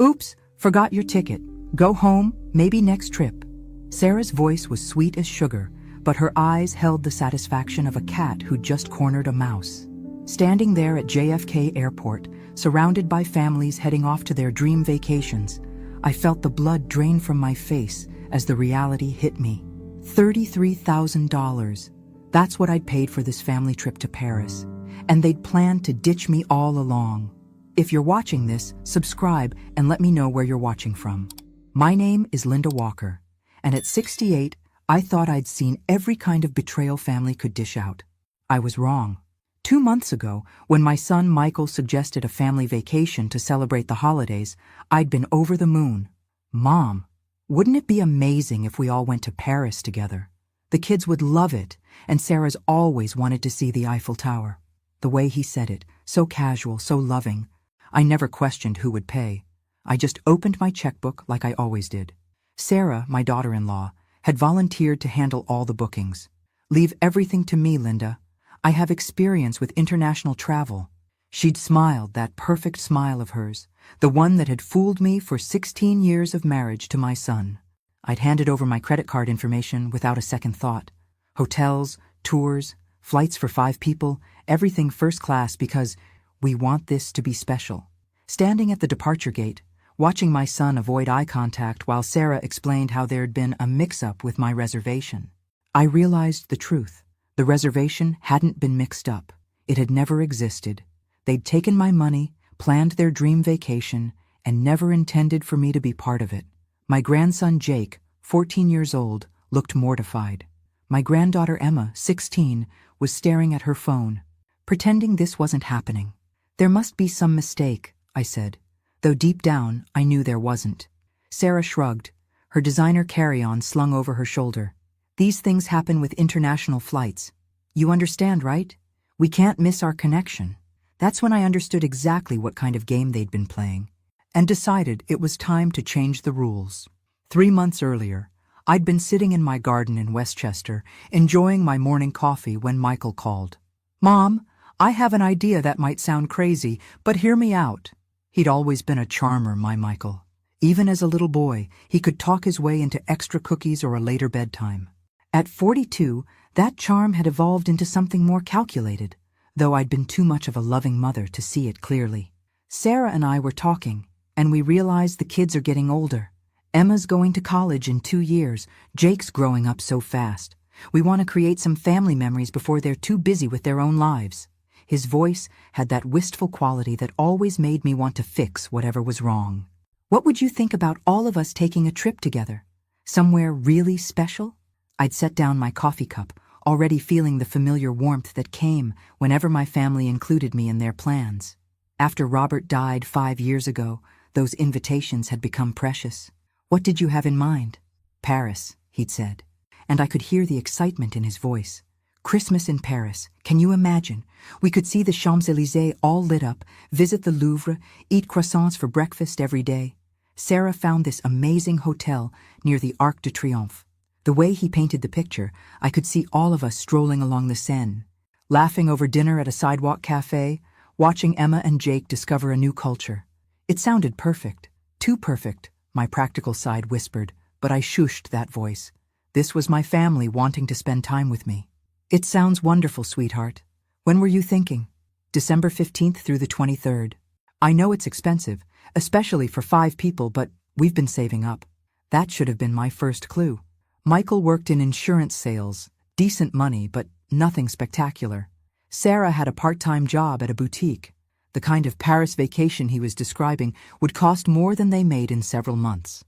Oops, forgot your ticket. Go home, maybe next trip. Sarah's voice was sweet as sugar, but her eyes held the satisfaction of a cat who'd just cornered a mouse. Standing there at JFK Airport, surrounded by families heading off to their dream vacations, I felt the blood drain from my face as the reality hit me. $33,000. That's what I'd paid for this family trip to Paris, and they'd planned to ditch me all along. If you're watching this, subscribe and let me know where you're watching from. My name is Linda Walker, and at 68, I thought I'd seen every kind of betrayal family could dish out. I was wrong. 2 months ago, when my son Michael suggested a family vacation to celebrate the holidays, I'd been over the moon. Mom, wouldn't it be amazing if we all went to Paris together? The kids would love it, and Sarah's always wanted to see the Eiffel Tower. The way he said it, so casual, so loving. I never questioned who would pay. I just opened my checkbook like I always did. Sarah, my daughter-in-law, had volunteered to handle all the bookings. Leave everything to me, Linda. I have experience with international travel. She'd smiled, that perfect smile of hers, the one that had fooled me for 16 years of marriage to my son. I'd handed over my credit card information without a second thought. Hotels, tours, flights for 5 people, everything first class because we want this to be special. Standing at the departure gate, watching my son avoid eye contact while Sarah explained how there'd been a mix-up with my reservation, I realized the truth. The reservation hadn't been mixed up. It had never existed. They'd taken my money, planned their dream vacation, and never intended for me to be part of it. My grandson Jake, 14 years old, looked mortified. My granddaughter Emma, 16, was staring at her phone, pretending this wasn't happening. There must be some mistake, I said, though deep down I knew there wasn't. Sarah shrugged, her designer carry-on slung over her shoulder. These things happen with international flights. You understand, right? We can't miss our connection. That's when I understood exactly what kind of game they'd been playing, and decided it was time to change the rules. 3 months earlier, I'd been sitting in my garden in Westchester, enjoying my morning coffee when Michael called. Mom, I have an idea that might sound crazy, but hear me out. He'd always been a charmer, my Michael. Even as a little boy, he could talk his way into extra cookies or a later bedtime. At 42, that charm had evolved into something more calculated, though I'd been too much of a loving mother to see it clearly. Sarah and I were talking, and we realized the kids are getting older. Emma's going to college in 2 years. Jake's growing up so fast. We want to create some family memories before they're too busy with their own lives. His voice had that wistful quality that always made me want to fix whatever was wrong. What would you think about all of us taking a trip together? Somewhere really special? I'd set down my coffee cup, already feeling the familiar warmth that came whenever my family included me in their plans. After Robert died 5 years ago, those invitations had become precious. What did you have in mind? Paris, he'd said, and I could hear the excitement in his voice. Christmas in Paris, can you imagine? We could see the Champs-Élysées all lit up, visit the Louvre, eat croissants for breakfast every day. Sarah found this amazing hotel near the Arc de Triomphe. The way he painted the picture, I could see all of us strolling along the Seine, laughing over dinner at a sidewalk cafe, watching Emma and Jake discover a new culture. It sounded perfect. Too perfect, my practical side whispered, but I shushed that voice. This was my family wanting to spend time with me. It sounds wonderful, sweetheart. When were you thinking? December 15th through the 23rd. I know it's expensive, especially for 5 people, but we've been saving up. That should have been my first clue. Michael worked in insurance sales, decent money, but nothing spectacular. Sarah had a part-time job at a boutique. The kind of Paris vacation he was describing would cost more than they made in several months.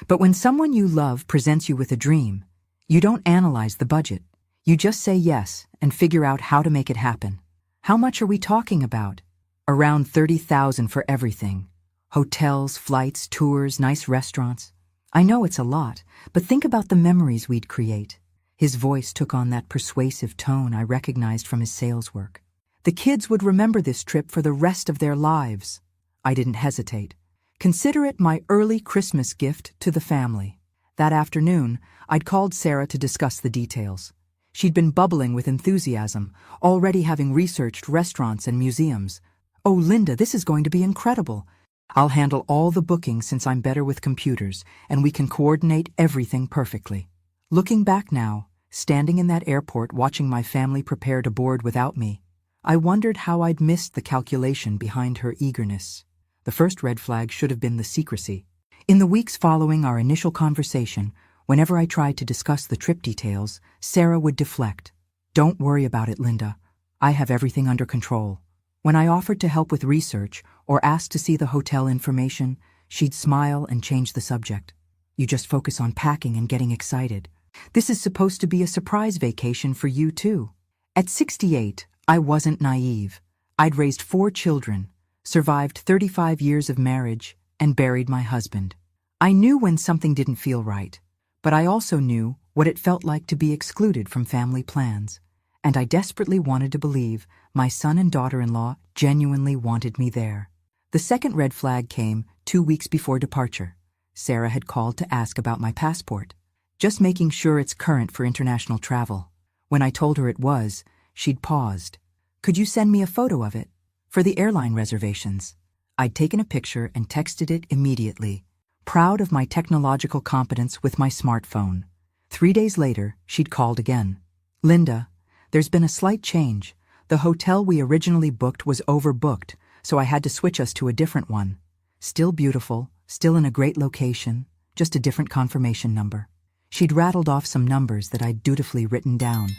But when someone you love presents you with a dream, you don't analyze the budget. You just say yes and figure out how to make it happen. How much are we talking about? Around $30,000 for everything. Hotels, flights, tours, nice restaurants. I know it's a lot, but think about the memories we'd create. His voice took on that persuasive tone I recognized from his sales work. The kids would remember this trip for the rest of their lives. I didn't hesitate. Consider it my early Christmas gift to the family. That afternoon, I'd called Sarah to discuss the details. She'd been bubbling with enthusiasm, already having researched restaurants and museums. Oh, Linda, this is going to be incredible. I'll handle all the bookings since I'm better with computers, and we can coordinate everything perfectly. Looking back now, standing in that airport watching my family prepare to board without me, I wondered how I'd missed the calculation behind her eagerness. The first red flag should have been the secrecy. In the weeks following our initial conversation, whenever I tried to discuss the trip details, Sarah would deflect. "Don't worry about it, Linda. I have everything under control." When I offered to help with research or asked to see the hotel information, she'd smile and change the subject. "You just focus on packing and getting excited. This is supposed to be a surprise vacation for you too." At 68, I wasn't naive. I'd raised 4 children, survived 35 years of marriage, and buried my husband. I knew when something didn't feel right, but I also knew what it felt like to be excluded from family plans. And I desperately wanted to believe my son and daughter-in-law genuinely wanted me there. The second red flag came 2 weeks before departure. Sarah had called to ask about my passport, just making sure it's current for international travel. When I told her it was, she'd paused. "Could you send me a photo of it? For the airline reservations." I'd taken a picture and texted it immediately, proud of my technological competence with my smartphone. 3 days later, she'd called again. "Linda, there's been a slight change. The hotel we originally booked was overbooked, so I had to switch us to a different one. Still beautiful, still in a great location, just a different confirmation number." She'd rattled off some numbers that I'd dutifully written down,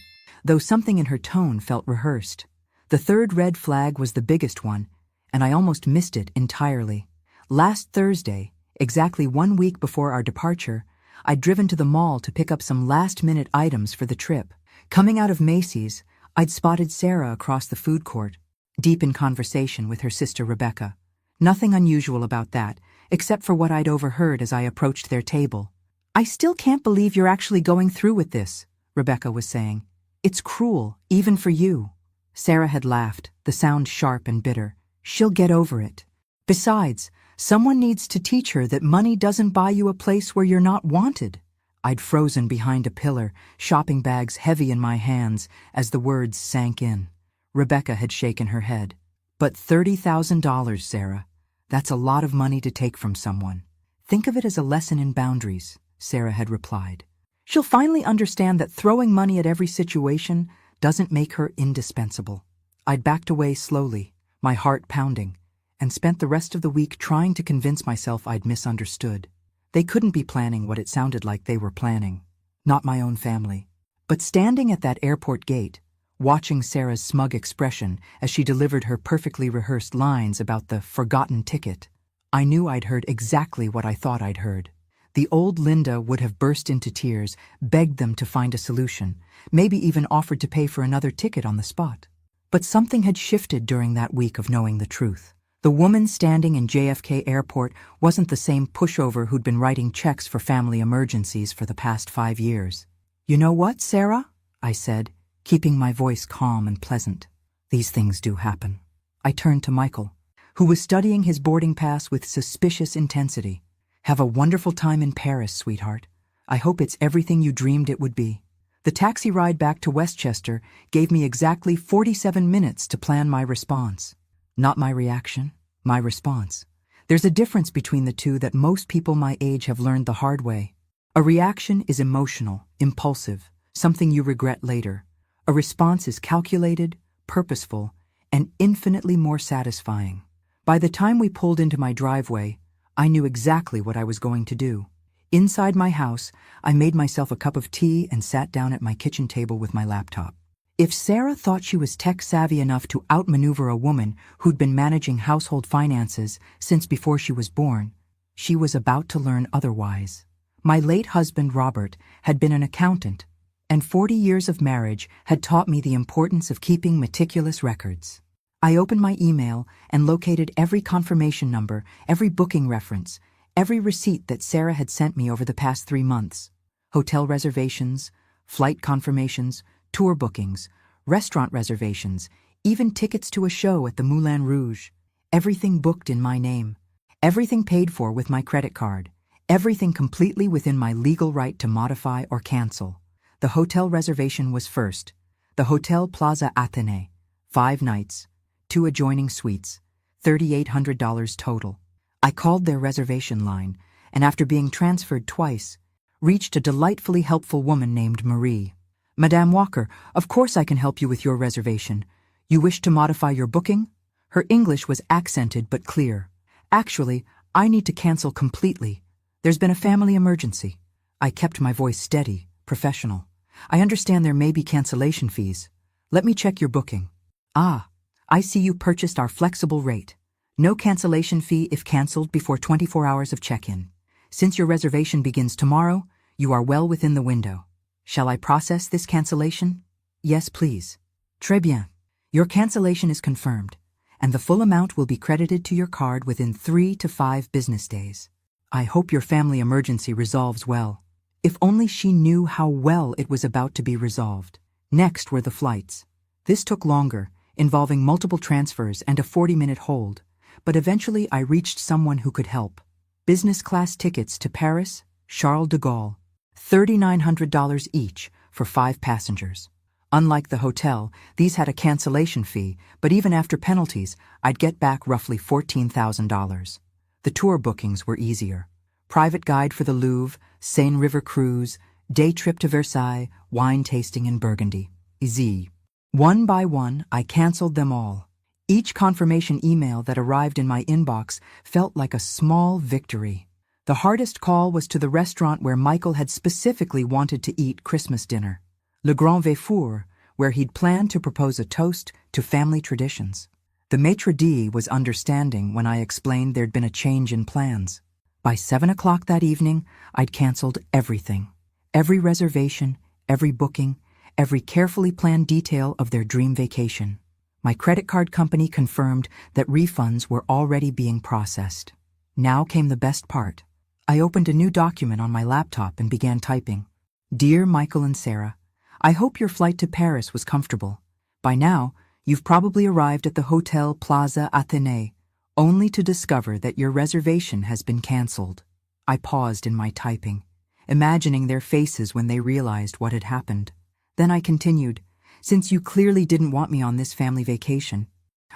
though something in her tone felt rehearsed. The third red flag was the biggest one, and I almost missed it entirely. Last Thursday, exactly 1 week before our departure, I'd driven to the mall to pick up some last-minute items for the trip. Coming out of Macy's, I'd spotted Sarah across the food court, deep in conversation with her sister Rebecca. Nothing unusual about that, except for what I'd overheard as I approached their table. "I still can't believe you're actually going through with this," Rebecca was saying. "It's cruel, even for you." Sarah had laughed, the sound sharp and bitter. "She'll get over it. Besides, someone needs to teach her that money doesn't buy you a place where you're not wanted." I'd frozen behind a pillar, shopping bags heavy in my hands as the words sank in. Rebecca had shaken her head. "But $30,000, Sarah. That's a lot of money to take from someone. Think of it as a lesson in boundaries," Sarah had replied. "She'll finally understand that throwing money at every situation doesn't make her indispensable." I'd backed away slowly, my heart pounding, and spent the rest of the week trying to convince myself I'd misunderstood. They couldn't be planning what it sounded like they were planning. Not my own family. But standing at that airport gate, watching Sarah's smug expression as she delivered her perfectly rehearsed lines about the forgotten ticket, I knew I'd heard exactly what I thought I'd heard. The old Linda would have burst into tears, begged them to find a solution, maybe even offered to pay for another ticket on the spot. But something had shifted during that week of knowing the truth. The woman standing in JFK Airport wasn't the same pushover who'd been writing checks for family emergencies for the past 5 years. "You know what, Sarah?" I said, keeping my voice calm and pleasant. "These things do happen." I turned to Michael, who was studying his boarding pass with suspicious intensity. "Have a wonderful time in Paris, sweetheart. I hope it's everything you dreamed it would be." The taxi ride back to Westchester gave me exactly 47 minutes to plan my response. Not my reaction, my response. There's a difference between the two that most people my age have learned the hard way. A reaction is emotional, impulsive, something you regret later. A response is calculated, purposeful, and infinitely more satisfying. By the time we pulled into my driveway, I knew exactly what I was going to do. Inside my house, I made myself a cup of tea and sat down at my kitchen table with my laptop. If Sarah thought she was tech-savvy enough to outmaneuver a woman who'd been managing household finances since before she was born, she was about to learn otherwise. My late husband, Robert, had been an accountant, and 40 years of marriage had taught me the importance of keeping meticulous records. I opened my email and located every confirmation number, every booking reference, every receipt that Sarah had sent me over the past 3 months. Hotel reservations, flight confirmations, tour bookings, restaurant reservations, even tickets to a show at the Moulin Rouge. Everything booked in my name. Everything paid for with my credit card. Everything completely within my legal right to modify or cancel. The hotel reservation was first. The Hotel Plaza Athénée. 5 nights, 2 adjoining suites, $3,800 total. I called their reservation line, and after being transferred twice, reached a delightfully helpful woman named Marie. "Madame Walker, of course I can help you with your reservation. You wish to modify your booking?" Her English was accented but clear. "Actually, I need to cancel completely. There's been a family emergency." I kept my voice steady, professional. "I understand there may be cancellation fees. Let me check your booking." "Ah, I see you purchased our flexible rate. No cancellation fee if cancelled before 24 hours of check-in. Since your reservation begins tomorrow, you are well within the window. Shall I process this cancellation?" "Yes, please." "Très bien. Your cancellation is confirmed, and the full amount will be credited to your card within 3 to 5 business days. I hope your family emergency resolves well." If only she knew how well it was about to be resolved. Next were the flights. This took longer, involving multiple transfers and a 40-minute hold, but eventually I reached someone who could help. Business class tickets to Paris, Charles de Gaulle, $3,900 each for 5 passengers. Unlike the hotel, these had a cancellation fee, but even after penalties, I'd get back roughly $14,000. The tour bookings were easier. Private guide for the Louvre, Seine River cruise, day trip to Versailles, wine tasting in Burgundy. Easy. One by one, I canceled them all. Each confirmation email that arrived in my inbox felt like a small victory. The hardest call was to the restaurant where Michael had specifically wanted to eat Christmas dinner, Le Grand Vefour, where he'd planned to propose a toast to family traditions. The maitre d' was understanding when I explained there'd been a change in plans. By 7 o'clock that evening, I'd canceled everything. Every reservation, every booking, every carefully planned detail of their dream vacation. My credit card company confirmed that refunds were already being processed. Now came the best part. I opened a new document on my laptop and began typing. "Dear Michael and Sarah, I hope your flight to Paris was comfortable. By now, you've probably arrived at the Hotel Plaza Athénée, only to discover that your reservation has been cancelled." I paused in my typing, imagining their faces when they realized what had happened. Then I continued, "Since you clearly didn't want me on this family vacation,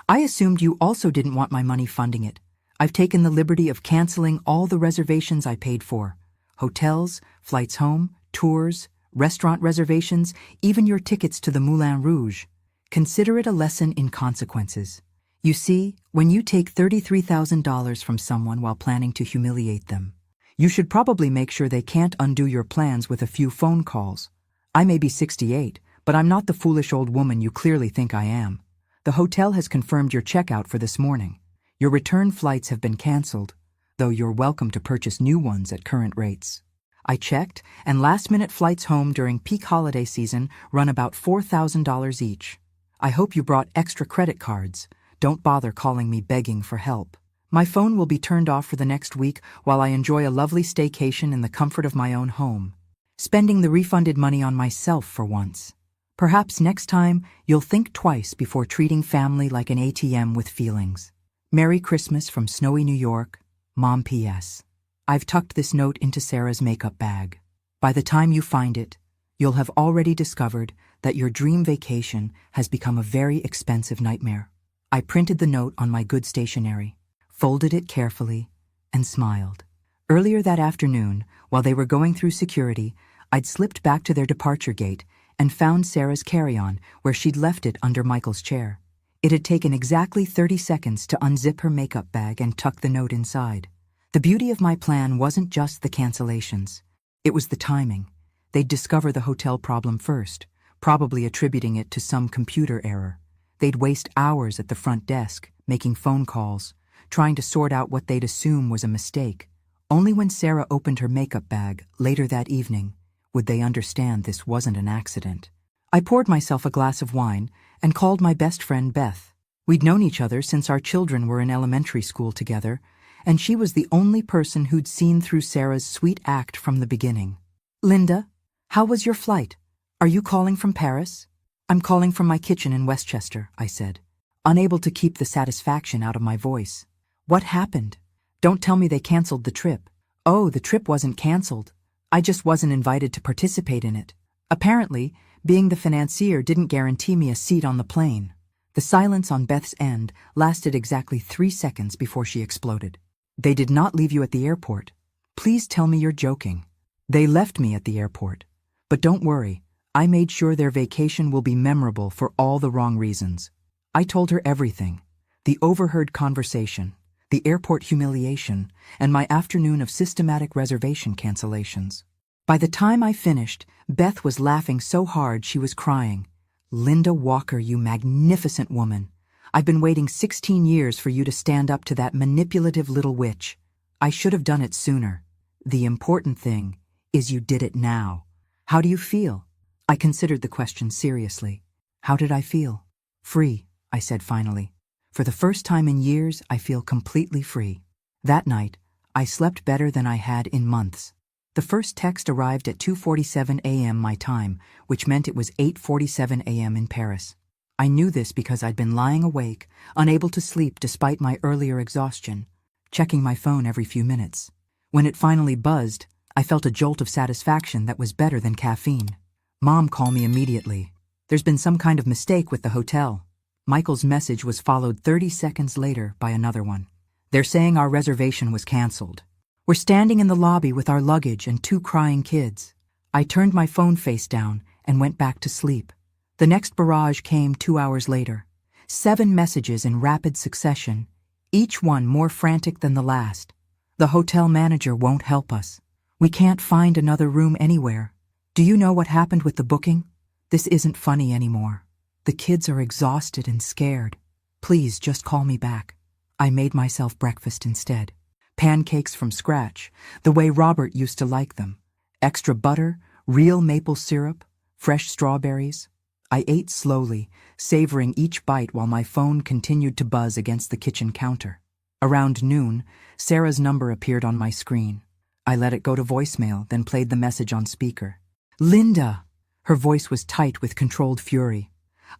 I assumed you also didn't want my money funding it. I've taken the liberty of canceling all the reservations I paid for. Hotels, flights home, tours, restaurant reservations, even your tickets to the Moulin Rouge. Consider it a lesson in consequences. You see, when you take $33,000 from someone while planning to humiliate them, you should probably make sure they can't undo your plans with a few phone calls. I may be 68, but I'm not the foolish old woman you clearly think I am. The hotel has confirmed your checkout for this morning. Your return flights have been cancelled, though you're welcome to purchase new ones at current rates. I checked, and last-minute flights home during peak holiday season run about $4,000 each. I hope you brought extra credit cards. Don't bother calling me begging for help. My phone will be turned off for the next week while I enjoy a lovely staycation in the comfort of my own home, spending the refunded money on myself for once. Perhaps next time you'll think twice before treating family like an ATM with feelings. Merry Christmas from snowy New York, Mom P.S. I've tucked this note into Sarah's makeup bag. By the time you find it, you'll have already discovered that your dream vacation has become a very expensive nightmare. I printed the note on my good stationery, folded it carefully, and smiled. Earlier that afternoon, while they were going through security, I'd slipped back to their departure gate and found Sarah's carry-on where she'd left it under Michael's chair. It had taken exactly 30 seconds to unzip her makeup bag and tuck the note inside. The beauty of my plan wasn't just the cancellations. It was the timing. They'd discover the hotel problem first, probably attributing it to some computer error. They'd waste hours at the front desk, making phone calls, trying to sort out what they'd assume was a mistake. Only when Sarah opened her makeup bag later that evening would they understand this wasn't an accident. I poured myself a glass of wine and called my best friend Beth. We'd known each other since our children were in elementary school together, and she was the only person who'd seen through Sarah's sweet act from the beginning. "Linda, how was your flight? Are you calling from Paris?" "I'm calling from my kitchen in Westchester," I said, unable to keep the satisfaction out of my voice. "What happened? Don't tell me they canceled the trip." "Oh, the trip wasn't canceled. I just wasn't invited to participate in it. Apparently, being the financier didn't guarantee me a seat on the plane." The silence on Beth's end lasted exactly 3 seconds before she exploded. They did not leave you at the airport. Please tell me you're joking. They left me at the airport. But don't worry, I made sure their vacation will be memorable for all the wrong reasons. I told her everything. The overheard conversation, the airport humiliation, and my afternoon of systematic reservation cancellations. By the time I finished, Beth was laughing so hard she was crying. Linda Walker, you magnificent woman. I've been waiting 16 years for you to stand up to that manipulative little witch. I should have done it sooner. The important thing is you did it now. How do you feel? I considered the question seriously. How did I feel? Free, I said finally. For the first time in years, I feel completely free. That night, I slept better than I had in months. The first text arrived at 2:47 a.m. my time, which meant it was 8:47 a.m. in Paris. I knew this because I'd been lying awake, unable to sleep despite my earlier exhaustion, checking my phone every few minutes. When it finally buzzed, I felt a jolt of satisfaction that was better than caffeine. Mom called me immediately. There's been some kind of mistake with the hotel. Michael's message was followed 30 seconds later by another one. They're saying our reservation was canceled. We're standing in the lobby with our luggage and 2 crying kids. I turned my phone face down and went back to sleep. The next barrage came 2 hours later. 7 messages in rapid succession, each one more frantic than the last. The hotel manager won't help us. We can't find another room anywhere. Do you know what happened with the booking? This isn't funny anymore. The kids are exhausted and scared. Please just call me back. I made myself breakfast instead. Pancakes from scratch, the way Robert used to like them. Extra butter, real maple syrup, fresh strawberries. I ate slowly, savoring each bite while my phone continued to buzz against the kitchen counter. Around noon, Sarah's number appeared on my screen. I let it go to voicemail, then played the message on speaker. Linda! Her voice was tight with controlled fury.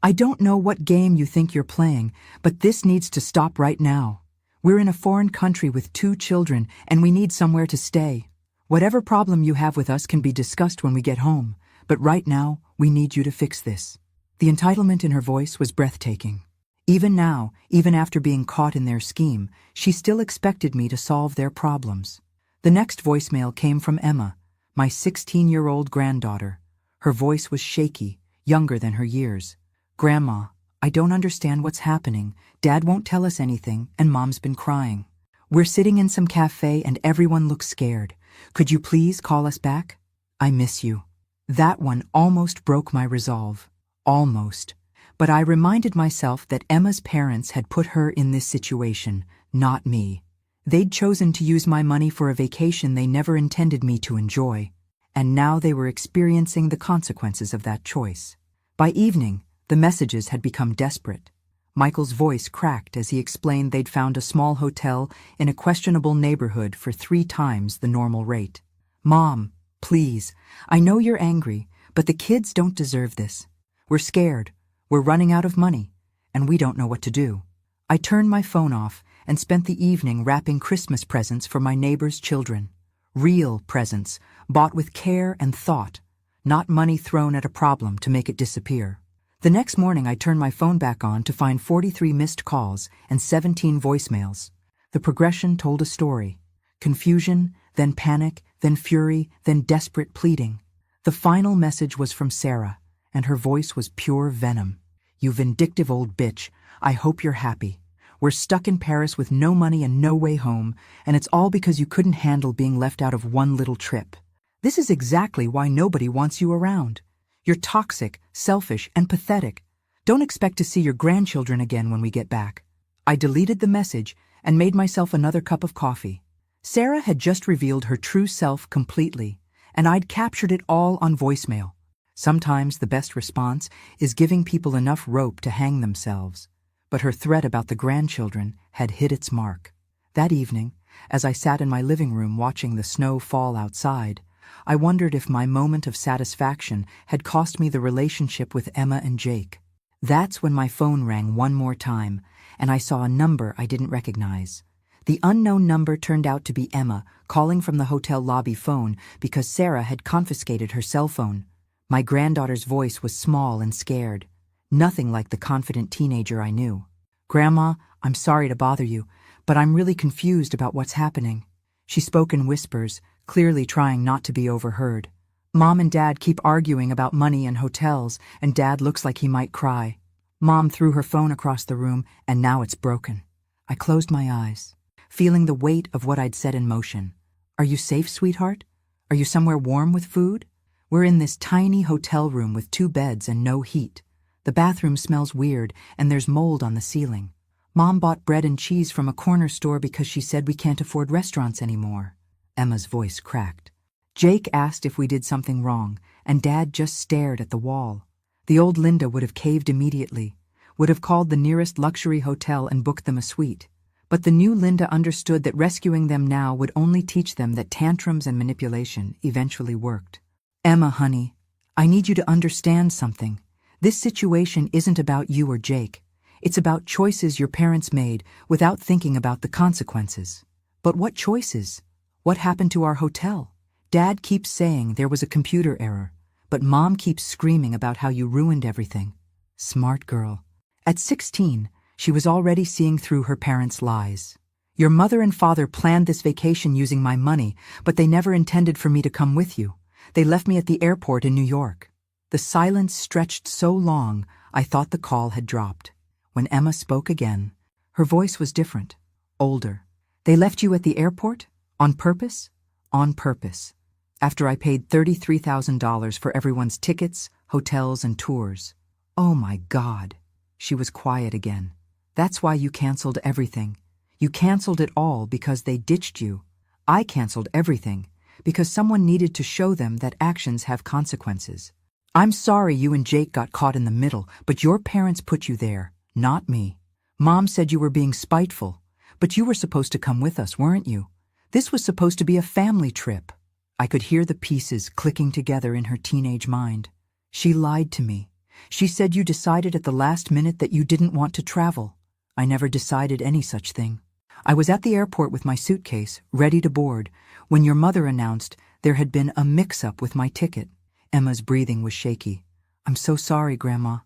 I don't know what game you think you're playing, but this needs to stop right now. We're in a foreign country with 2 children, and we need somewhere to stay. Whatever problem you have with us can be discussed when we get home, but right now, we need you to fix this. The entitlement in her voice was breathtaking. Even now, even after being caught in their scheme, she still expected me to solve their problems. The next voicemail came from Emma, my 16-year-old granddaughter. Her voice was shaky, younger than her years. Grandma, I don't understand what's happening. Dad won't tell us anything, and Mom's been crying. We're sitting in some cafe and everyone looks scared. Could you please call us back? I miss you. That one almost broke my resolve. Almost. But I reminded myself that Emma's parents had put her in this situation, not me. They'd chosen to use my money for a vacation they never intended me to enjoy, and now they were experiencing the consequences of that choice. By evening, the messages had become desperate. Michael's voice cracked as he explained they'd found a small hotel in a questionable neighborhood for 3 times the normal rate. Mom, please, I know you're angry, but the kids don't deserve this. We're scared, we're running out of money, and we don't know what to do. I turned my phone off and spent the evening wrapping Christmas presents for my neighbor's children. Real presents, bought with care and thought, not money thrown at a problem to make it disappear. The next morning I turned my phone back on to find 43 missed calls and 17 voicemails. The progression told a story. Confusion, then panic, then fury, then desperate pleading. The final message was from Sarah, and her voice was pure venom. You vindictive old bitch, I hope you're happy. We're stuck in Paris with no money and no way home, and it's all because you couldn't handle being left out of one little trip. This is exactly why nobody wants you around. You're toxic, selfish, and pathetic. Don't expect to see your grandchildren again when we get back. I deleted the message and made myself another cup of coffee. Sarah had just revealed her true self completely, and I'd captured it all on voicemail. Sometimes the best response is giving people enough rope to hang themselves. But her threat about the grandchildren had hit its mark. That evening, as I sat in my living room watching the snow fall outside, I wondered if my moment of satisfaction had cost me the relationship with Emma and Jake. That's when my phone rang one more time, and I saw a number I didn't recognize. The unknown number turned out to be Emma, calling from the hotel lobby phone because Sarah had confiscated her cell phone. My granddaughter's voice was small and scared. Nothing like the confident teenager I knew. Grandma, I'm sorry to bother you, but I'm really confused about what's happening." She spoke in whispers, clearly trying not to be overheard. "Mom and Dad keep arguing about money and hotels, and Dad looks like he might cry. Mom threw her phone across the room, and now it's broken." I closed my eyes, feeling the weight of what I'd set in motion. "Are you safe, sweetheart? Are you somewhere warm with food?" We're in this tiny hotel room with 2 beds and no heat. The bathroom smells weird, and there's mold on the ceiling. Mom bought bread and cheese from a corner store because she said we can't afford restaurants anymore. Emma's voice cracked. Jake asked if we did something wrong, and Dad just stared at the wall. The old Linda would have caved immediately, would have called the nearest luxury hotel and booked them a suite. But the new Linda understood that rescuing them now would only teach them that tantrums and manipulation eventually worked. "Emma, honey, I need you to understand something. This situation isn't about you or Jake. It's about choices your parents made without thinking about the consequences." "But what choices? What happened to our hotel? Dad keeps saying there was a computer error, but Mom keeps screaming about how you ruined everything." Smart girl. At 16, she was already seeing through her parents' lies. "Your mother and father planned this vacation using my money, but they never intended for me to come with you. They left me at the airport in New York." The silence stretched so long, I thought the call had dropped. When Emma spoke again, her voice was different, older. "They left you at the airport? On purpose?" "On purpose. After I paid $33,000 for everyone's tickets, hotels, and tours." "Oh my God." She was quiet again. "That's why you canceled everything. You canceled it all because they ditched you. I canceled everything because someone needed to show them that actions have consequences. I'm sorry you and Jake got caught in the middle, but your parents put you there, not me. Mom said you were being spiteful, but you were supposed to come with us, weren't you? This was supposed to be a family trip." I could hear the pieces clicking together in her teenage mind. "She lied to me. She said you decided at the last minute that you didn't want to travel. I never decided any such thing. I was at the airport with my suitcase, ready to board, when your mother announced there had been a mix-up with my ticket." Emma's breathing was shaky. "I'm so sorry, Grandma.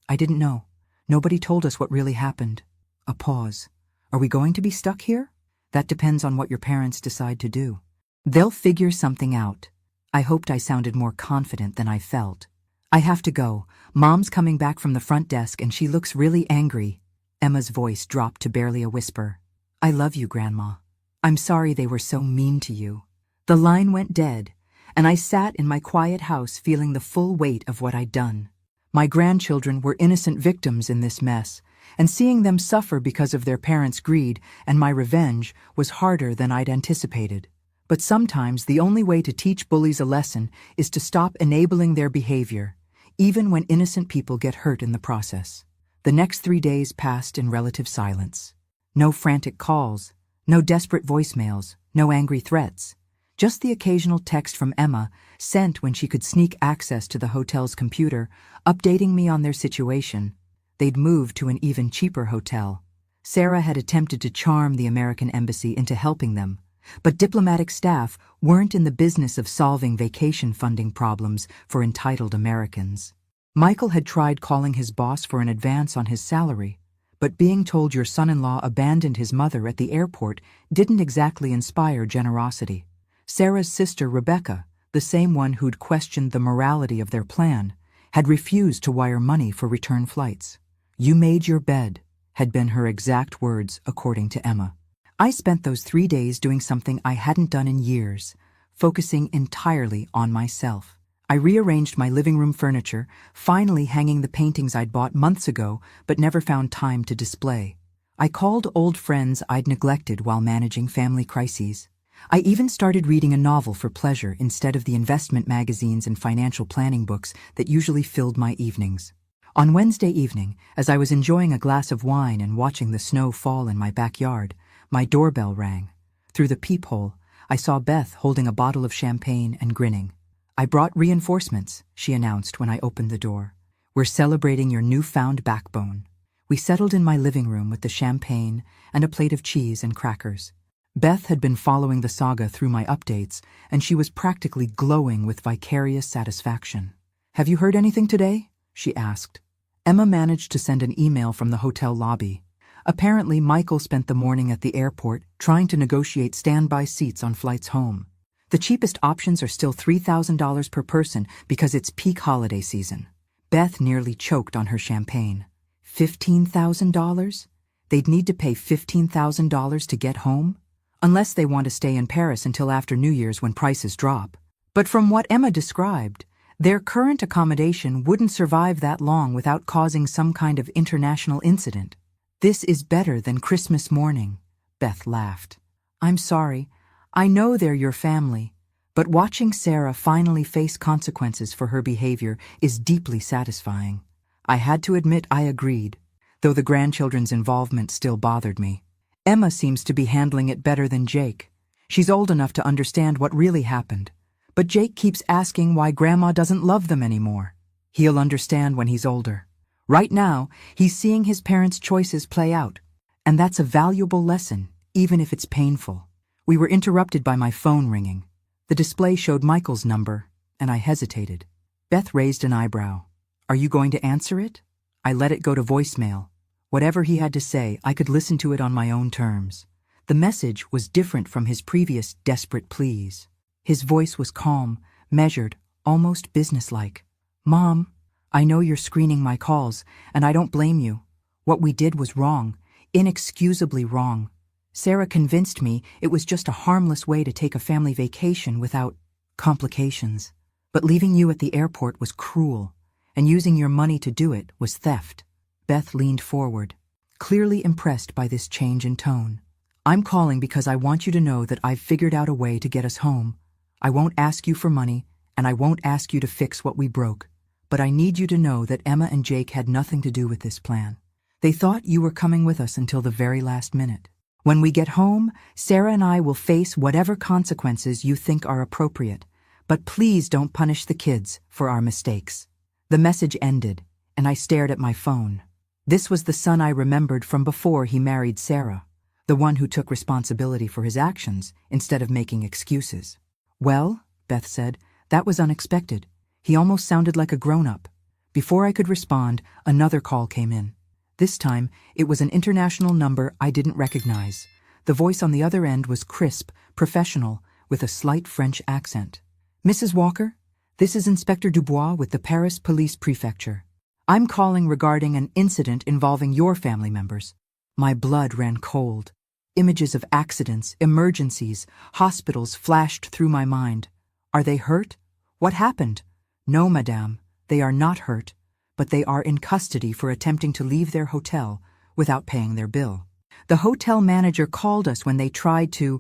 I didn't know. Nobody told us what really happened." A pause. "Are we going to be stuck here?" "That depends on what your parents decide to do. They'll figure something out." I hoped I sounded more confident than I felt. "I have to go. Mom's coming back from the front desk and she looks really angry." Emma's voice dropped to barely a whisper. "I love you, Grandma. I'm sorry they were so mean to you." The line went dead, and I sat in my quiet house feeling the full weight of what I'd done. My grandchildren were innocent victims in this mess, and seeing them suffer because of their parents' greed and my revenge was harder than I'd anticipated. But sometimes the only way to teach bullies a lesson is to stop enabling their behavior, even when innocent people get hurt in the process. The next 3 days passed in relative silence. No frantic calls, no desperate voicemails, no angry threats. Just the occasional text from Emma, sent when she could sneak access to the hotel's computer, updating me on their situation. They'd moved to an even cheaper hotel. Sarah had attempted to charm the American embassy into helping them, but diplomatic staff weren't in the business of solving vacation funding problems for entitled Americans. Michael had tried calling his boss for an advance on his salary, but being told your son-in-law abandoned his mother at the airport didn't exactly inspire generosity. Sarah's sister, Rebecca, the same one who'd questioned the morality of their plan, had refused to wire money for return flights. "You made your bed," had been her exact words, according to Emma. I spent those 3 days doing something I hadn't done in years, focusing entirely on myself. I rearranged my living room furniture, finally hanging the paintings I'd bought months ago but never found time to display. I called old friends I'd neglected while managing family crises. I even started reading a novel for pleasure instead of the investment magazines and financial planning books that usually filled my evenings. On Wednesday evening, as I was enjoying a glass of wine and watching the snow fall in my backyard, my doorbell rang. Through the peephole, I saw Beth holding a bottle of champagne and grinning. "I brought reinforcements," she announced when I opened the door. "We're celebrating your newfound backbone." We settled in my living room with the champagne and a plate of cheese and crackers. Beth had been following the saga through my updates, and she was practically glowing with vicarious satisfaction. "Have you heard anything today?" she asked. Emma managed to send an email from the hotel lobby. Apparently, Michael spent the morning at the airport trying to negotiate standby seats on flights home. The cheapest options are still $3,000 per person because it's peak holiday season. Beth nearly choked on her champagne. $15,000? They'd need to pay $15,000 to get home? Unless they want to stay in Paris until after New Year's when prices drop. But from what Emma described, their current accommodation wouldn't survive that long without causing some kind of international incident. This is better than Christmas morning, Beth laughed. I'm sorry. I know they're your family, but watching Sarah finally face consequences for her behavior is deeply satisfying. I had to admit I agreed, though the grandchildren's involvement still bothered me. Emma seems to be handling it better than Jake. She's old enough to understand what really happened, but Jake keeps asking why Grandma doesn't love them anymore. He'll understand when he's older. Right now, he's seeing his parents' choices play out, and that's a valuable lesson, even if it's painful. We were interrupted by my phone ringing. The display showed Michael's number, and I hesitated. Beth raised an eyebrow. Are you going to answer it? I let it go to voicemail. Whatever he had to say, I could listen to it on my own terms. The message was different from his previous desperate pleas. His voice was calm, measured, almost businesslike. Mom, I know you're screening my calls, and I don't blame you. What we did was wrong, inexcusably wrong. Sarah convinced me it was just a harmless way to take a family vacation without complications. But leaving you at the airport was cruel, and using your money to do it was theft. Beth leaned forward, clearly impressed by this change in tone. I'm calling because I want you to know that I've figured out a way to get us home. I won't ask you for money, and I won't ask you to fix what we broke. But I need you to know that Emma and Jake had nothing to do with this plan. They thought you were coming with us until the very last minute. When we get home, Sarah and I will face whatever consequences you think are appropriate. But please don't punish the kids for our mistakes. The message ended, and I stared at my phone. This was the son I remembered from before he married Sarah, the one who took responsibility for his actions instead of making excuses. Well, Beth said, that was unexpected. He almost sounded like a grown-up. Before I could respond, another call came in. This time, it was an international number I didn't recognize. The voice on the other end was crisp, professional, with a slight French accent. Mrs. Walker, this is Inspector Dubois with the Paris Police Prefecture. I'm calling regarding an incident involving your family members. My blood ran cold. Images of accidents, emergencies, hospitals flashed through my mind. Are they hurt? What happened? No, madame, they are not hurt, but they are in custody for attempting to leave their hotel without paying their bill. The hotel manager called us when they tried to,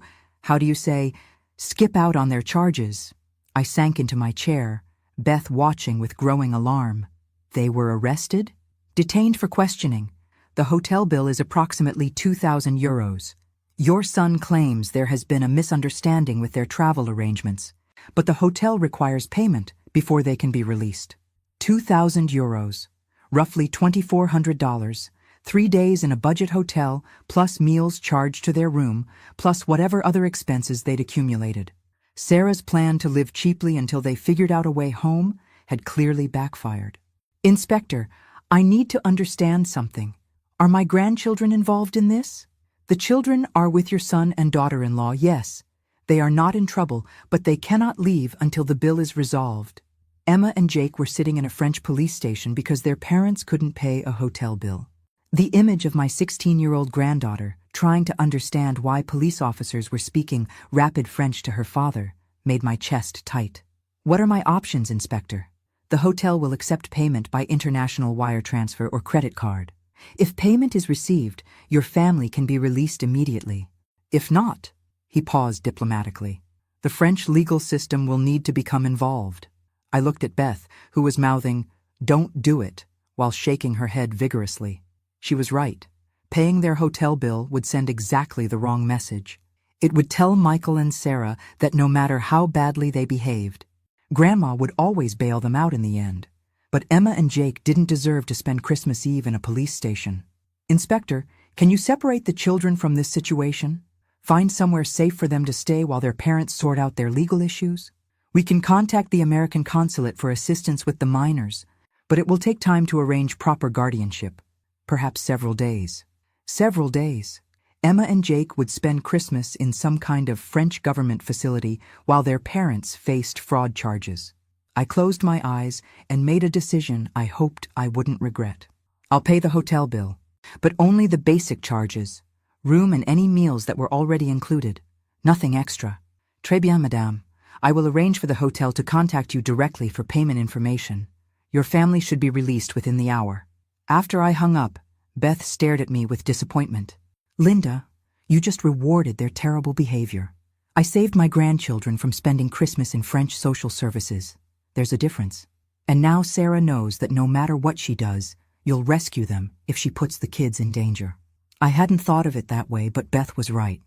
skip out on their charges. I sank into my chair, Beth watching with growing alarm. They were arrested? Detained for questioning. The hotel bill is approximately €2,000. Your son claims there has been a misunderstanding with their travel arrangements, but the hotel requires payment before they can be released. €2,000, roughly $2,400, 3 days in a budget hotel, plus meals charged to their room, plus whatever other expenses they'd accumulated. Sarah's plan to live cheaply until they figured out a way home had clearly backfired. Inspector, I need to understand something. Are my grandchildren involved in this? The children are with your son and daughter-in-law, yes. They are not in trouble, but they cannot leave until the bill is resolved. Emma and Jake were sitting in a French police station because their parents couldn't pay a hotel bill. The image of my 16-year-old granddaughter trying to understand why police officers were speaking rapid French to her father made my chest tight. What are my options, Inspector? The hotel will accept payment by international wire transfer or credit card. If payment is received, your family can be released immediately. If not, he paused diplomatically, the French legal system will need to become involved. I looked at Beth, who was mouthing, "Don't do it," while shaking her head vigorously. She was right. Paying their hotel bill would send exactly the wrong message. It would tell Michael and Sarah that no matter how badly they behaved, Grandma would always bail them out in the end. But Emma and Jake didn't deserve to spend Christmas Eve in a police station. Inspector, can you separate the children from this situation? Find somewhere safe for them to stay while their parents sort out their legal issues? We can contact the American consulate for assistance with the minors, but it will take time to arrange proper guardianship, perhaps several days. Several days. Emma and Jake would spend Christmas in some kind of French government facility while their parents faced fraud charges. I closed my eyes and made a decision I hoped I wouldn't regret. I'll pay the hotel bill, but only the basic charges, room and any meals that were already included. Nothing extra. Très bien, madame. I will arrange for the hotel to contact you directly for payment information. Your family should be released within the hour. After I hung up, Beth stared at me with disappointment. Linda, you just rewarded their terrible behavior. I saved my grandchildren from spending Christmas in French social services. There's a difference. And now Sarah knows that no matter what she does, you'll rescue them if she puts the kids in danger. I hadn't thought of it that way, but Beth was right.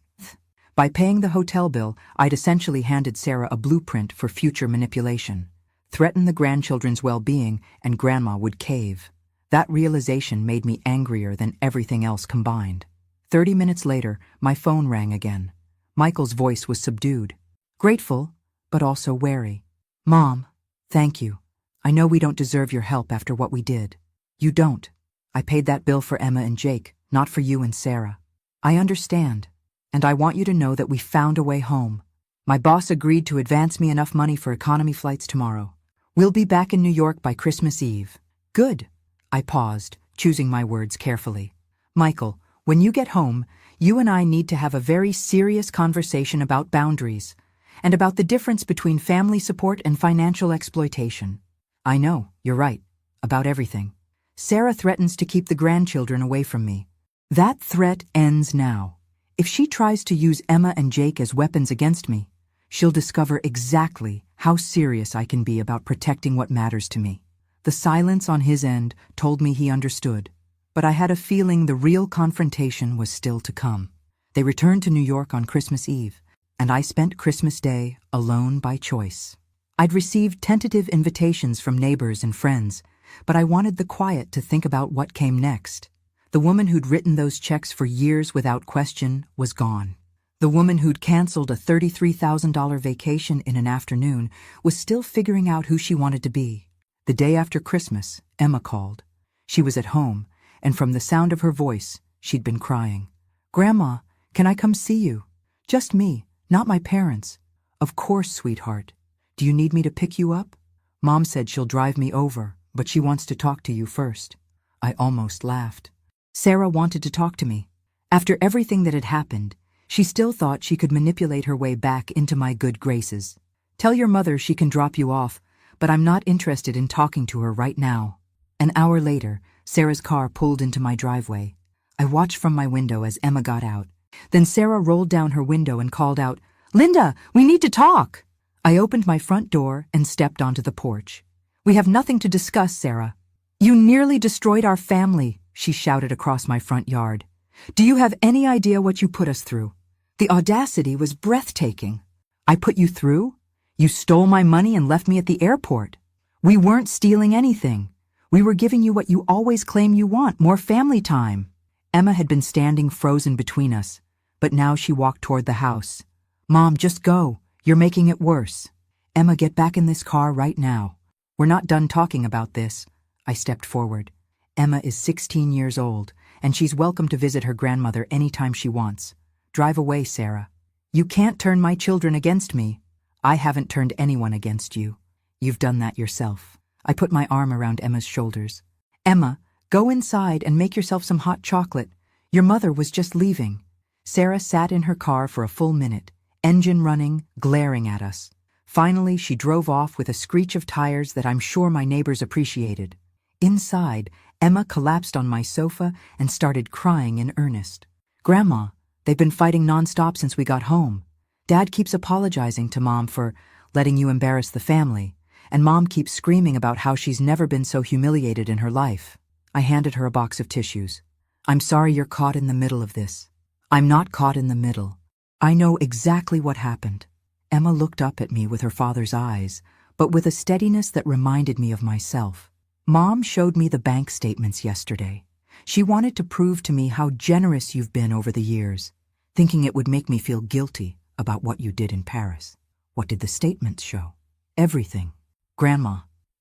By paying the hotel bill, I'd essentially handed Sarah a blueprint for future manipulation. Threaten the grandchildren's well-being, and Grandma would cave. That realization made me angrier than everything else combined. 30 minutes later, my phone rang again. Michael's voice was subdued. Grateful, but also wary. Mom, thank you. I know we don't deserve your help after what we did. You don't. I paid that bill for Emma and Jake, not for you and Sarah. I understand. And I want you to know that we found a way home. My boss agreed to advance me enough money for economy flights tomorrow. We'll be back in New York by Christmas Eve. Good. I paused, choosing my words carefully. Michael, when you get home, you and I need to have a very serious conversation about boundaries and about the difference between family support and financial exploitation. I know, you're right, about everything. Sarah threatens to keep the grandchildren away from me. That threat ends now. If she tries to use Emma and Jake as weapons against me, she'll discover exactly how serious I can be about protecting what matters to me. The silence on his end told me he understood, but I had a feeling the real confrontation was still to come. They returned to New York on Christmas Eve, and I spent Christmas Day alone by choice. I'd received tentative invitations from neighbors and friends, but I wanted the quiet to think about what came next. The woman who'd written those checks for years without question was gone. The woman who'd canceled a $33,000 vacation in an afternoon was still figuring out who she wanted to be. The day after Christmas, Emma called. She was at home, and from the sound of her voice, she'd been crying. Grandma, can I come see you? Just me, not my parents. Of course, sweetheart. Do you need me to pick you up? Mom said she'll drive me over, but she wants to talk to you first. I almost laughed. Sarah wanted to talk to me. After everything that had happened, she still thought she could manipulate her way back into my good graces. Tell your mother she can drop you off, but I'm not interested in talking to her right now. An hour later, Sarah's car pulled into my driveway. I watched from my window as Emma got out. Then Sarah rolled down her window and called out, Linda, we need to talk. I opened my front door and stepped onto the porch. We have nothing to discuss, Sarah. You nearly destroyed our family, she shouted across my front yard. Do you have any idea what you put us through? The audacity was breathtaking. I put you through? You stole my money and left me at the airport. We weren't stealing anything. We were giving you what you always claim you want, more family time. Emma had been standing frozen between us, but now she walked toward the house. Mom, just go. You're making it worse. Emma, get back in this car right now. We're not done talking about this. I stepped forward. Emma is 16 years old, and she's welcome to visit her grandmother anytime she wants. Drive away, Sarah. You can't turn my children against me. I haven't turned anyone against you. You've done that yourself. I put my arm around Emma's shoulders. Emma, go inside and make yourself some hot chocolate. Your mother was just leaving. Sarah sat in her car for a full minute, engine running, glaring at us. Finally, she drove off with a screech of tires that I'm sure my neighbors appreciated. Inside, Emma collapsed on my sofa and started crying in earnest. Grandma, they've been fighting nonstop since we got home. Dad keeps apologizing to Mom for letting you embarrass the family, and Mom keeps screaming about how she's never been so humiliated in her life. I handed her a box of tissues. I'm sorry you're caught in the middle of this. I'm not caught in the middle. I know exactly what happened. Emma looked up at me with her father's eyes, but with a steadiness that reminded me of myself. Mom showed me the bank statements yesterday. She wanted to prove to me how generous you've been over the years, thinking it would make me feel guilty about what you did in Paris. What did the statements show? Everything. Grandma,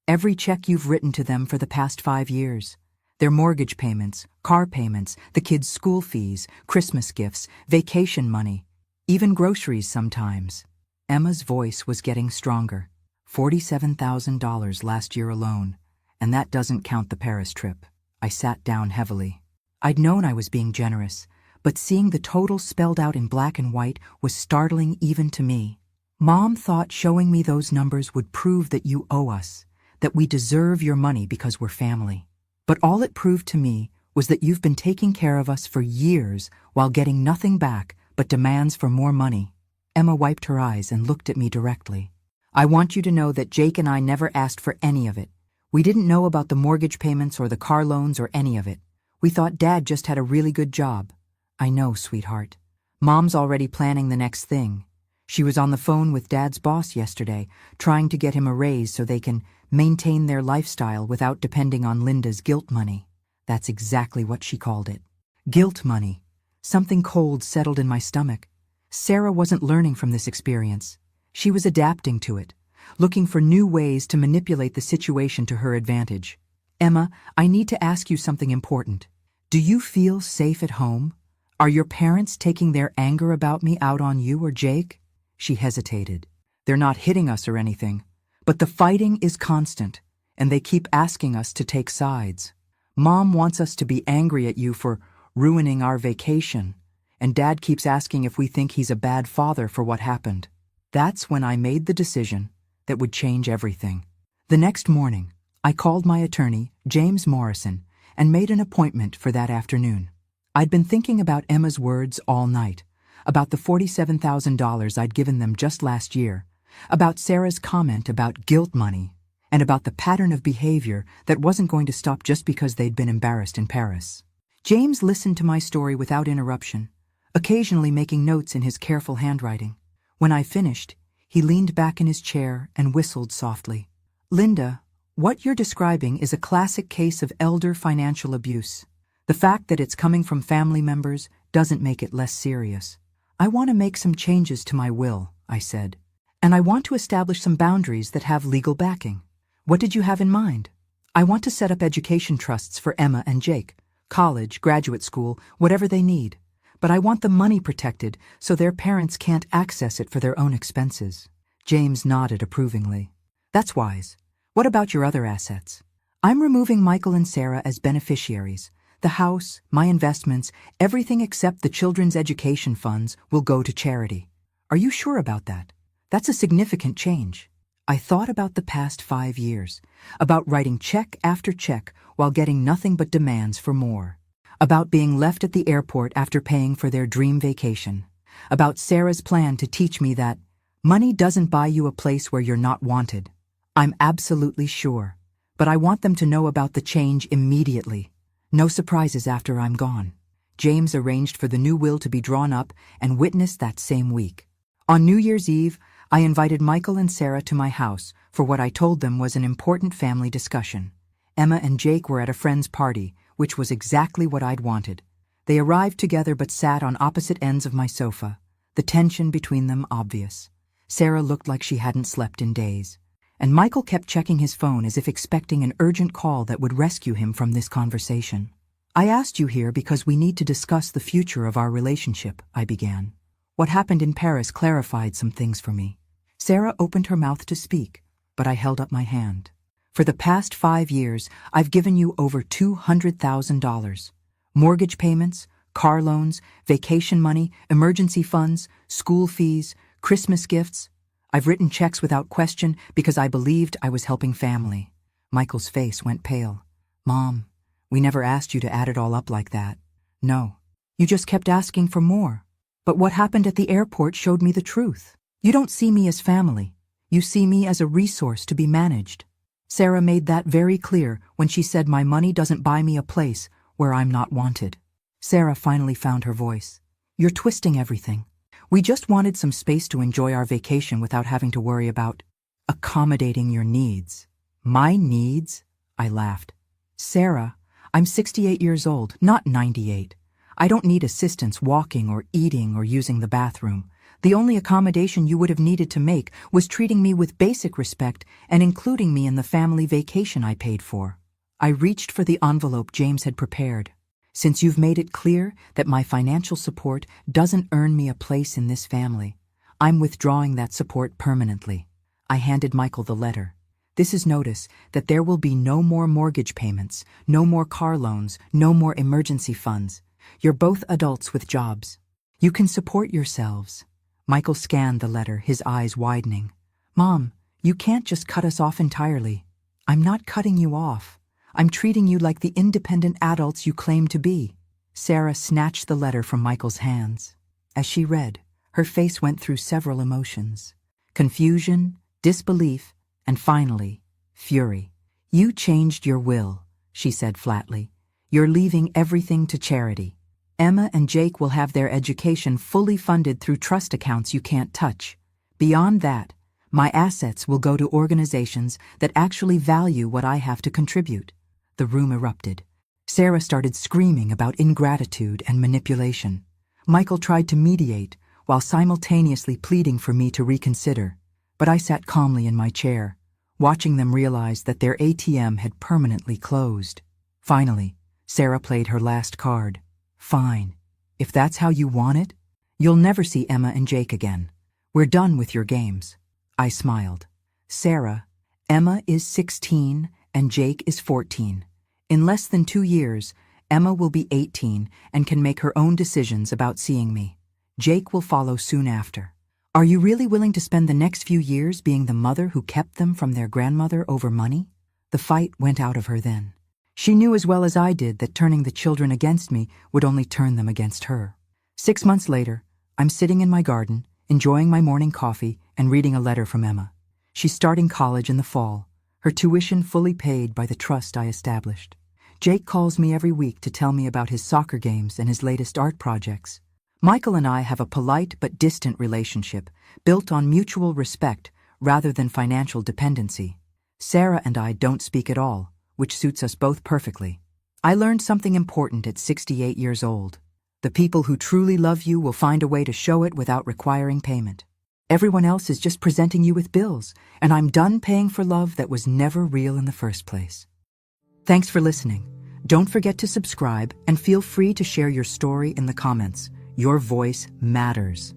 every check you've written to them for the past 5 years. Their mortgage payments, car payments, the kids' school fees, Christmas gifts, vacation money, even groceries sometimes. Emma's voice was getting stronger. $47,000 last year alone, and that doesn't count the Paris trip. I sat down heavily. I'd known I was being generous, but seeing the total spelled out in black and white was startling even to me. Mom thought showing me those numbers would prove that you owe us, that we deserve your money because we're family. But all it proved to me was that you've been taking care of us for years while getting nothing back but demands for more money. Emma wiped her eyes and looked at me directly. I want you to know that Jake and I never asked for any of it. We didn't know about the mortgage payments or the car loans or any of it. We thought Dad just had a really good job. I know, sweetheart. Mom's already planning the next thing. She was on the phone with Dad's boss yesterday, trying to get him a raise so they can maintain their lifestyle without depending on Linda's guilt money. That's exactly what she called it. Guilt money. Something cold settled in my stomach. Sarah wasn't learning from this experience. She was adapting to it, looking for new ways to manipulate the situation to her advantage. Emma, I need to ask you something important. Do you feel safe at home? Are your parents taking their anger about me out on you or Jake? She hesitated. They're not hitting us or anything, but the fighting is constant, and they keep asking us to take sides. Mom wants us to be angry at you for ruining our vacation, and Dad keeps asking if we think he's a bad father for what happened. That's when I made the decision that would change everything. The next morning, I called my attorney, James Morrison, and made an appointment for that afternoon. I'd been thinking about Emma's words all night, about the $47,000 I'd given them just last year, about Sarah's comment about guilt money, and about the pattern of behavior that wasn't going to stop just because they'd been embarrassed in Paris. James listened to my story without interruption, occasionally making notes in his careful handwriting. When I finished, he leaned back in his chair and whistled softly. Linda, what you're describing is a classic case of elder financial abuse. The fact that it's coming from family members doesn't make it less serious. I want to make some changes to my will, I said, and I want to establish some boundaries that have legal backing. What did you have in mind? I want to set up education trusts for Emma and Jake, college, graduate school, whatever they need. But I want the money protected so their parents can't access it for their own expenses. James nodded approvingly. That's wise. What about your other assets? I'm removing Michael and Sarah as beneficiaries. The house, my investments, everything except the children's education funds will go to charity. Are you sure about that? That's a significant change. I thought about the past 5 years, about writing check after check while getting nothing but demands for more, about being left at the airport after paying for their dream vacation, about Sarah's plan to teach me that money doesn't buy you a place where you're not wanted. I'm absolutely sure, but I want them to know about the change immediately. No surprises after I'm gone. James arranged for the new will to be drawn up and witnessed that same week. On New Year's Eve, I invited Michael and Sarah to my house for what I told them was an important family discussion. Emma and Jake were at a friend's party, which was exactly what I'd wanted. They arrived together but sat on opposite ends of my sofa, the tension between them obvious. Sarah looked like she hadn't slept in days, and Michael kept checking his phone as if expecting an urgent call that would rescue him from this conversation. I asked you here because we need to discuss the future of our relationship, I began. What happened in Paris clarified some things for me. Sarah opened her mouth to speak, but I held up my hand. For the past 5 years, I've given you over $200,000. Mortgage payments, car loans, vacation money, emergency funds, school fees, Christmas gifts. I've written checks without question because I believed I was helping family. Michael's face went pale. Mom, we never asked you to add it all up like that. No, you just kept asking for more. But what happened at the airport showed me the truth. You don't see me as family. You see me as a resource to be managed. Sarah made that very clear when she said my money doesn't buy me a place where I'm not wanted. Sarah finally found her voice. You're twisting everything. We just wanted some space to enjoy our vacation without having to worry about accommodating your needs. My needs? I laughed. Sarah, I'm 68 years old, not 98. I don't need assistance walking or eating or using the bathroom. The only accommodation you would have needed to make was treating me with basic respect and including me in the family vacation I paid for. I reached for the envelope James had prepared. Since you've made it clear that my financial support doesn't earn me a place in this family, I'm withdrawing that support permanently. I handed Michael the letter. This is notice that there will be no more mortgage payments, no more car loans, no more emergency funds. You're both adults with jobs. You can support yourselves. Michael scanned the letter, his eyes widening. Mom, you can't just cut us off entirely. I'm not cutting you off. I'm treating you like the independent adults you claim to be. Sarah snatched the letter from Michael's hands. As she read, her face went through several emotions. Confusion, disbelief, and finally, fury. You changed your will, she said flatly. You're leaving everything to charity. Emma and Jake will have their education fully funded through trust accounts you can't touch. Beyond that, my assets will go to organizations that actually value what I have to contribute. The room erupted. Sarah started screaming about ingratitude and manipulation. Michael tried to mediate, while simultaneously pleading for me to reconsider. But I sat calmly in my chair, watching them realize that their ATM had permanently closed. Finally, Sarah played her last card. Fine. If that's how you want it, you'll never see Emma and Jake again. We're done with your games. I smiled. Sarah, Emma is 16 and Jake is 14. In less than 2 years, Emma will be 18 and can make her own decisions about seeing me. Jake will follow soon after. Are you really willing to spend the next few years being the mother who kept them from their grandmother over money? The fight went out of her then. She knew as well as I did that turning the children against me would only turn them against her. 6 months later, I'm sitting in my garden, enjoying my morning coffee and reading a letter from Emma. She's starting college in the fall, her tuition fully paid by the trust I established. Jake calls me every week to tell me about his soccer games and his latest art projects. Michael and I have a polite but distant relationship, built on mutual respect rather than financial dependency. Sarah and I don't speak at all, which suits us both perfectly. I learned something important at 68 years old. The people who truly love you will find a way to show it without requiring payment. Everyone else is just presenting you with bills, and I'm done paying for love that was never real in the first place. Thanks for listening. Don't forget to subscribe and feel free to share your story in the comments. Your voice matters.